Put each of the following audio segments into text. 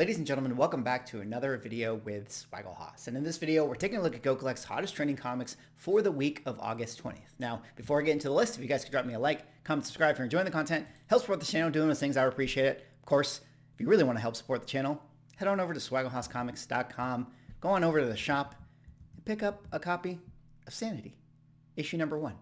Ladies and gentlemen, welcome back to another video with Swaggle Haas. And in this video, we're taking a look at Go Collect's hottest trending comics for the week of August 20th. Now, before I get into the list, if you guys could drop me a like, comment, subscribe if you're enjoying the content, help support the channel doing those things, I would appreciate it. Of course, if you really want to help support the channel, head on over to swagglehauscomics.com, go on over to the shop, and pick up a copy of Sanity, issue number 1.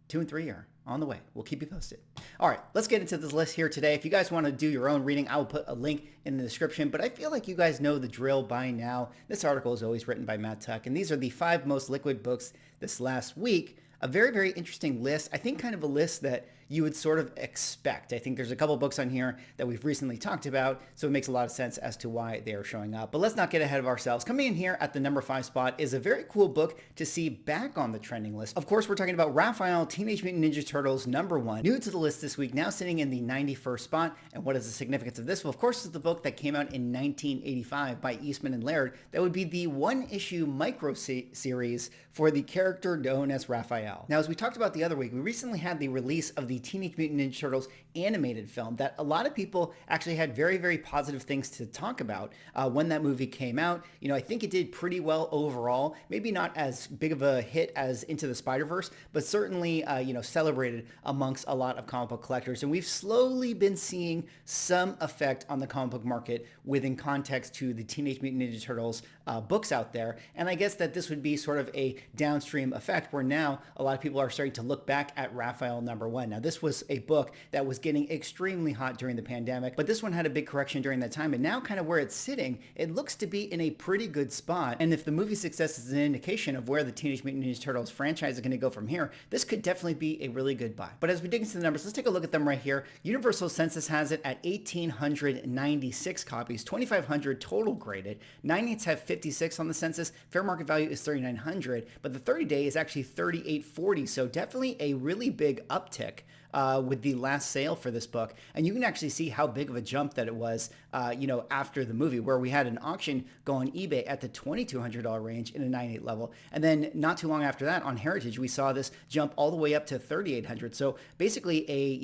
2 and 3 are on the way. We'll keep you posted. All right, let's get into this list here today. If you guys want to do your own reading, I will put a link in the description, but I feel like you guys know the drill by now. This article is always written by Matt Tuck, and these are the 5 most liquid books this last week. A very, very interesting list. I think kind of a list that you would sort of expect. I think there's a couple books on here that we've recently talked about, so it makes a lot of sense as to why they are showing up. But let's not get ahead of ourselves. Coming in here at the number 5 spot is a very cool book to see back on the trending list. Of course, we're talking about Raphael, Teenage Mutant Ninja Turtles number 1. New to the list this week, now sitting in the 91st spot. And what is the significance of this? Well, of course, it's the book that came out in 1985 by Eastman and Laird. That would be the one-issue micro-series for the character known as Raphael. Now, as we talked about the other week, we recently had the release of the Teenage Mutant Ninja Turtles animated film that a lot of people actually had very, very positive things to talk about when that movie came out. You know, I think it did pretty well overall. Maybe not as big of a hit as Into the Spider-Verse, but certainly, celebrated amongst a lot of comic book collectors. And we've slowly been seeing some effect on the comic book market within context to the Teenage Mutant Ninja Turtles books out there. And I guess that this would be sort of a downstream effect where now a lot of people are starting to look back at Raphael number 1. Now, this was a book that was getting extremely hot during the pandemic, but this one had a big correction during that time. And now kind of where it's sitting, it looks to be in a pretty good spot. And if the movie success is an indication of where the Teenage Mutant Ninja Turtles franchise is going to go from here, this could definitely be a really good buy. But as we dig into the numbers, let's take a look at them right here. Universal Census has it at 1,896 copies, 2,500 total graded. 9/8 have 56 on the census. Fair market value is 3,900, but the 30-day is actually 3,840. So definitely a really big uptick with the last sale for this book. And you can actually see how big of a jump that it was, after the movie, where we had an auction go on eBay at the $2,200 range in a 9/8 level. And then not too long after that on Heritage, we saw this jump all the way up to $3,800. So basically a,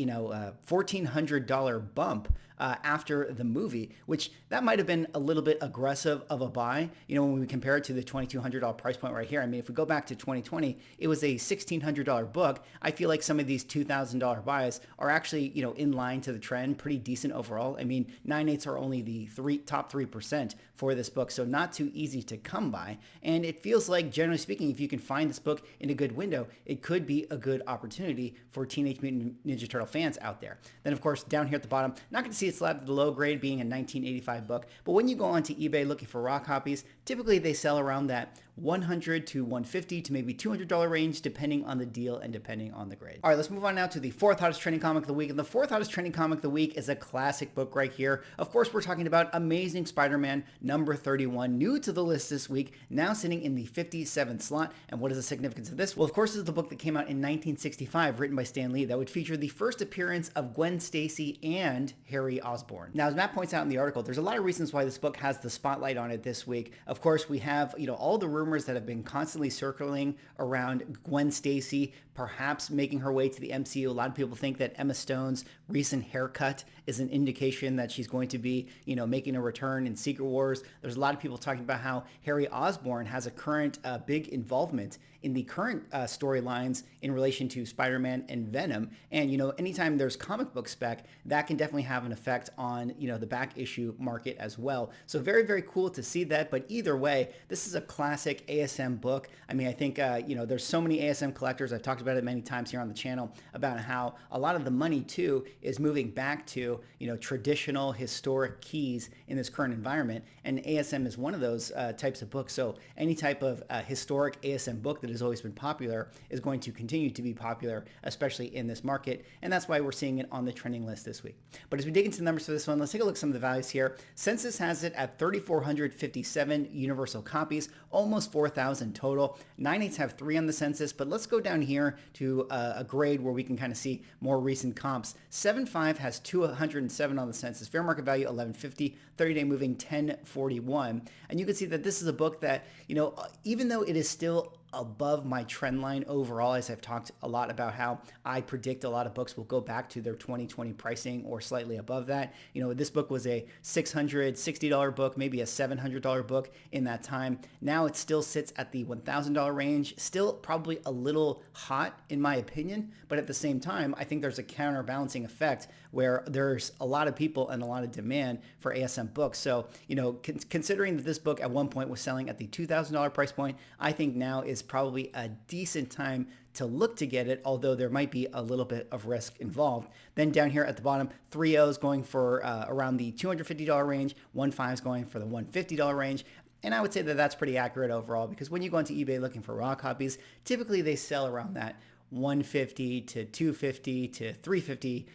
$1,400 bump after the movie, which that might have been a little bit aggressive of a buy, when we compare it to the $2,200 price point right here. I mean, if we go back to 2020, it was a $1,600 book. I feel like some of these $2,000 buys are actually, in line to the trend, pretty decent overall. I mean, 9/8 are only the top 3% for this book, so not too easy to come by. And it feels like, generally speaking, if you can find this book in a good window, it could be a good opportunity for Teenage Mutant Ninja Turtle fans out there. Then, of course, down here at the bottom, not going to see it slapped at the low grade being a 1985 book, but when you go onto eBay looking for raw copies, typically they sell around that $100 to $150 to maybe $200 range, depending on the deal and depending on the grade. All right, let's move on now to the 4th hottest trending comic of the week. And the 4th hottest trending comic of the week is a classic book right here. Of course, we're talking about Amazing Spider-Man number 31, new to the list this week, now sitting in the 57th slot. And what is the significance of this? Well, of course, this is the book that came out in 1965, written by Stan Lee, that would feature the first appearance of Gwen Stacy and Harry Osborn. Now, as Matt points out in the article, there's a lot of reasons why this book has the spotlight on it this week. Of course, we have, all the rumors that have been constantly circling around Gwen Stacy perhaps making her way to the MCU. A lot of people think that Emma Stone's recent haircut is an indication that she's going to be, making a return in Secret Wars. There's a lot of people talking about how Harry Osborn has a current big involvement in the current storylines in relation to Spider-Man and Venom. And, anytime there's comic book spec, that can definitely have an effect on, the back issue market as well. So very, very cool to see that. But either way, this is a classic ASM book. I mean, I think, there's so many ASM collectors. I've talked about it many times here on the channel about how a lot of the money too is moving back to, traditional historic keys in this current environment. And ASM is one of those types of books. So any type of historic ASM book that has always been popular is going to continue to be popular, especially in this market. And that's why we're seeing it on the trending list this week. But as we dig into the numbers for this one, let's take a look at some of the values here. Census has it at 3,457 universal copies, almost 4,000 total. 9/8 have 3 on the census, but let's go down here to a grade where we can kind of see more recent comps. 7/5 has 207 on the census, fair market value 1150, 30-day moving 1041. And you can see that this is a book that, even though it is still above my trend line overall, as I've talked a lot about how I predict a lot of books will go back to their 2020 pricing or slightly above that. This book was a $660 book, maybe a $700 book in that time. Now it still sits at the $1,000 range, still probably a little hot in my opinion, but at the same time, I think there's a counterbalancing effect where there's a lot of people and a lot of demand for ASM books. So, considering that this book at one point was selling at the $2,000 price point, I think now is probably a decent time to look to get it, although there might be a little bit of risk involved. Then down here at the bottom, 3.0s going for around the $250 range, 1.5s going for the $150 range. And I would say that that's pretty accurate overall, because when you go onto eBay looking for raw copies, typically they sell around that $150 to $250 to $350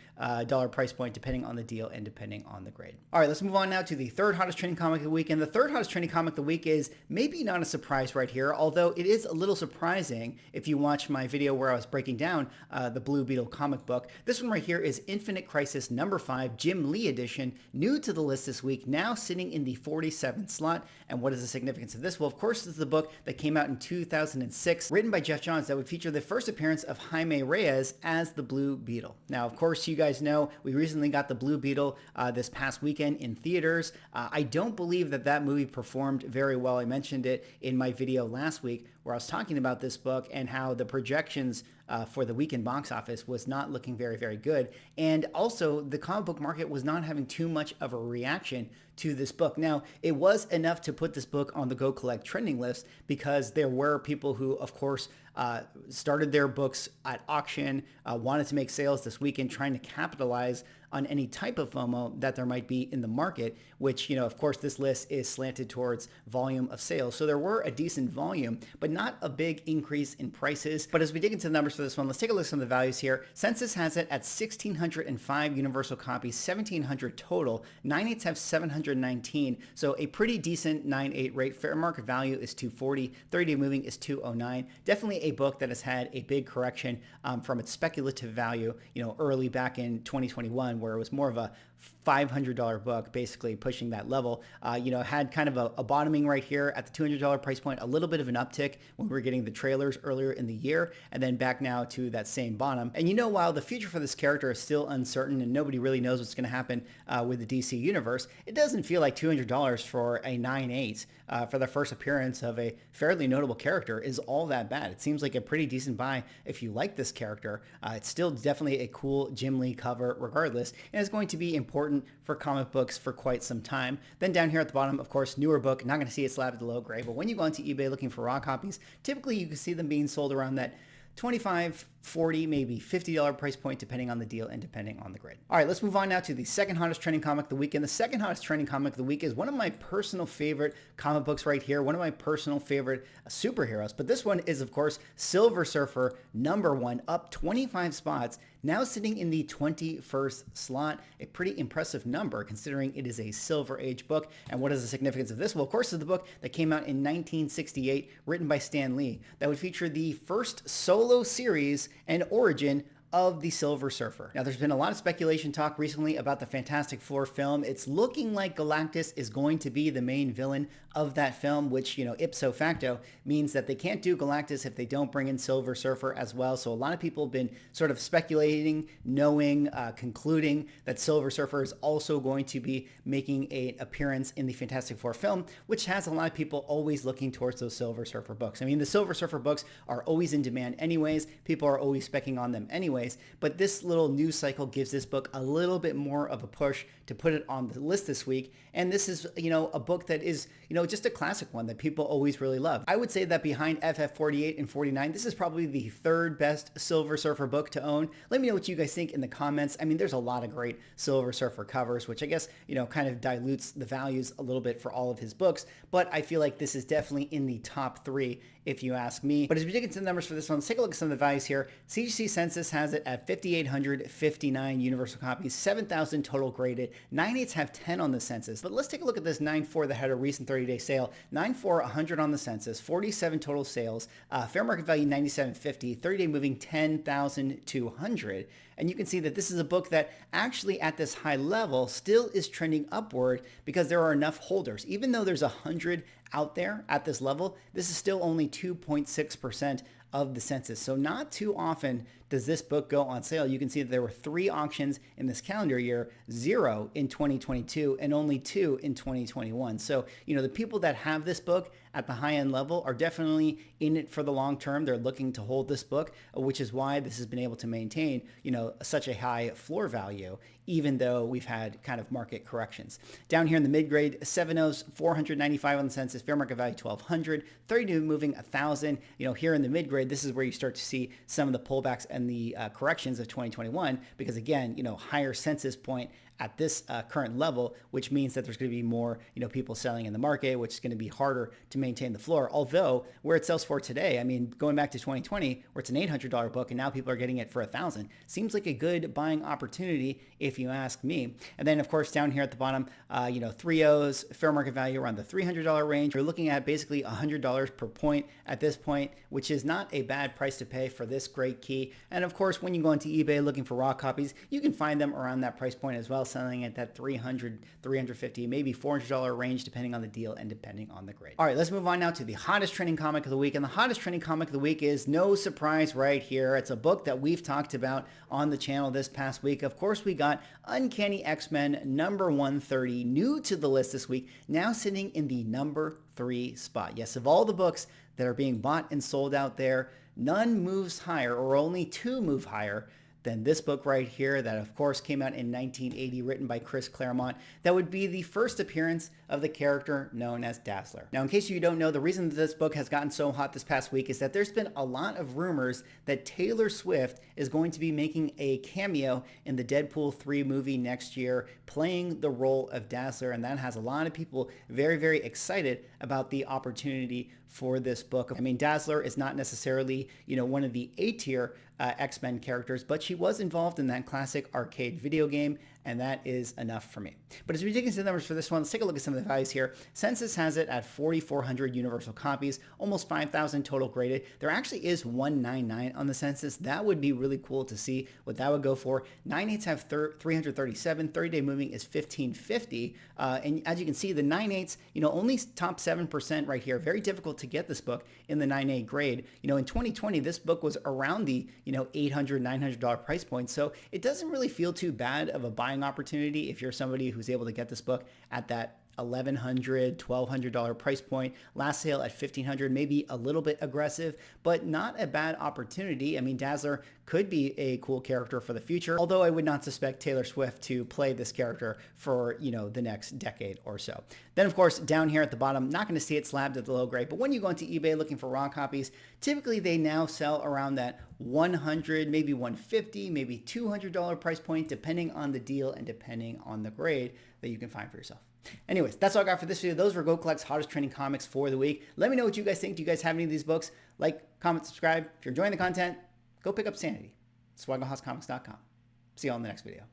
dollar price point, depending on the deal and depending on the grade. All right, let's move on now to the third hottest trending comic of the week. And the third hottest trending comic of the week is maybe not a surprise right here, although it is a little surprising if you watch my video where I was breaking down the Blue Beetle comic book. This one right here is Infinite Crisis number 5, Jim Lee edition, new to the list this week, now sitting in the 47th slot. And what is the significance of this? Well, of course, this is the book that came out in 2006, written by Jeff Johns, that would feature the first appearance of Jaime Reyes as the Blue Beetle. Now, of course, you guys know we recently got the Blue Beetle this past weekend in theaters. I don't believe that movie performed very well. I mentioned it in my video last week where I was talking about this book and how the projections for the weekend box office was not looking very, very good. And also the comic book market was not having too much of a reaction to this book. Now, it was enough to put this book on the Go Collect trending list because there were people who, of course, started their books at auction, wanted to make sales this weekend, trying to capitalize on any type of FOMO that there might be in the market, which, of course, this list is slanted towards volume of sales. So there were a decent volume, but not a big increase in prices. But as we dig into the numbers for this one, let's take a look at some of the values here. Census has it at 1,605 universal copies, 1,700 total. 9.8s have 719, so a pretty decent 9.8 rate. Fair market value is 240. 30-day moving is 209. Definitely a book that has had a big correction from its speculative value, early back in 2021, where it was more of a $500 book, basically pushing that level. Had kind of a bottoming right here at the $200 price point, a little bit of an uptick when we were getting the trailers earlier in the year, and then back now to that same bottom. And while the future for this character is still uncertain and nobody really knows what's going to happen with the DC universe, it doesn't feel like $200 for a 9.8 for the first appearance of a fairly notable character is all that bad. It seems like a pretty decent buy if you like this character. It's still definitely a cool Jim Lee cover regardless, and it's going to be important for comic books for quite some time. Then down here at the bottom, of course, newer book, not going to see it slabbed at the low grade, but when you go onto eBay looking for raw copies, typically you can see them being sold around that $25, $40, maybe $50 price point, depending on the deal and depending on the grade. All right, let's move on now to the second hottest trending comic of the week. And the second hottest trending comic of the week is one of my personal favorite comic books right here, one of my personal favorite superheroes. But this one is, of course, Silver Surfer number 1, up 25 spots, now sitting in the 21st slot. A pretty impressive number considering it is a Silver Age book. And what is the significance of this? Well, of course, it's the book that came out in 1968, written by Stan Lee, that would feature the first solo series and origin of the Silver Surfer. Now, there's been a lot of speculation talk recently about the Fantastic Four film. It's looking like Galactus is going to be the main villain of that film, which, ipso facto means that they can't do Galactus if they don't bring in Silver Surfer as well. So a lot of people have been sort of speculating, knowing, concluding that Silver Surfer is also going to be making an appearance in the Fantastic Four film, which has a lot of people always looking towards those Silver Surfer books. I mean, the Silver Surfer books are always in demand anyways. People are always specking on them anyways. But this little news cycle gives this book a little bit more of a push to put it on the list this week. And this is, a book that is, just a classic one that people always really love. I would say that behind FF48 and 49, this is probably the third best Silver Surfer book to own. Let me know what you guys think in the comments. I mean, there's a lot of great Silver Surfer covers, which I guess, kind of dilutes the values a little bit for all of his books. But I feel like this is definitely in the top 3 if you ask me. But as we dig into the numbers for this one, let's take a look at some of the values here. CGC Census has it at 5,859 universal copies, 7,000 total graded. 9.8s have 10 on the census. But let's take a look at this 9.4 that had a recent 30-day sale. 9.4, 100 on the census, 47 total sales, fair market value 97.50, 30-day moving 10,200. And you can see that this is a book that actually at this high level still is trending upward because there are enough holders. Even though there's 100 out there at this level, this is still only 2.6% of the census. So not too often does this book go on sale. You can see that there were 3 auctions in this calendar year, 0 in 2022, and only 2 in 2021. So, the people that have this book at the high-end level are definitely in it for the long term. They're looking to hold this book, which is why this has been able to maintain, such a high floor value, even though we've had kind of market corrections. Down here in the mid-grade, 7.0s, 495 on the census, fair market value 1,200, 32 moving 1,000. Here in the mid-grade, this is where you start to see some of the pullbacks and the corrections of 2021, because again, higher census point at this current level, which means that there's going to be more, people selling in the market, which is going to be harder to maintain the floor. Although where it sells for today, going back to 2020, where it's an $800 book and now people are getting it for $1,000, seems like a good buying opportunity if you ask me. And then of course down here at the bottom, 3.0s, fair market value around the $300 range. You're looking at basically $100 per point at this point, which is not a bad price to pay for this great key. And of course, when you go into eBay looking for raw copies, you can find them around that price point as well, selling at that $300, $350, maybe $400 range, depending on the deal and depending on the grade. All right, let's move on now to the hottest trending comic of the week. And the hottest trending comic of the week is no surprise right here. It's a book that we've talked about on the channel this past week. Of course, we got Uncanny X-Men number 130, new to the list this week, now sitting in the number 3 spot. Yes, of all the books that are being bought and sold out there, none moves higher, or only 2 move higher than this book right here that of course came out in 1980, written by Chris Claremont. That would be the first appearance of the character known as Dazzler. Now, in case you don't know, the reason that this book has gotten so hot this past week is that there's been a lot of rumors that Taylor Swift is going to be making a cameo in the Deadpool 3 movie next year, playing the role of Dazzler, and that has a lot of people very, very excited about the opportunity for this book. Dazzler is not necessarily, one of the A-tier X-Men characters, but she was involved in that classic arcade video game, and that is enough for me. But as we dig into the numbers for this one, let's take a look at some of the values here. Census has it at 4,400 universal copies, almost 5,000 total graded. There actually is 199 on the census. That would be really cool to see what that would go for. 9.8s have 337, 30-day moving is 1,550. And as you can see, the 9.8s, only top 7% right here. Very difficult to get this book in the 9.8 grade. In 2020, this book was around the, $800, $900 price point. So it doesn't really feel too bad of a buying opportunity if you're somebody who's able to get this book at that $1,100, $1,200 price point. Last sale at $1,500, maybe a little bit aggressive, but not a bad opportunity. Dazzler could be a cool character for the future, although I would not suspect Taylor Swift to play this character for, the next decade or so. Then, of course, down here at the bottom, not going to see it slabbed at the low grade, but when you go into eBay looking for raw copies, typically they now sell around that $100, maybe $150, maybe $200 price point, depending on the deal and depending on the grade that you can find for yourself. Anyways, that's all I got for this video. Those were Go Collect's hottest trending comics for the week. Let me know what you guys think. Do you guys have any of these books? Like, comment, subscribe. If you're enjoying the content, go pick up Sanity. SwaggleHouseComics.com. See you all in the next video.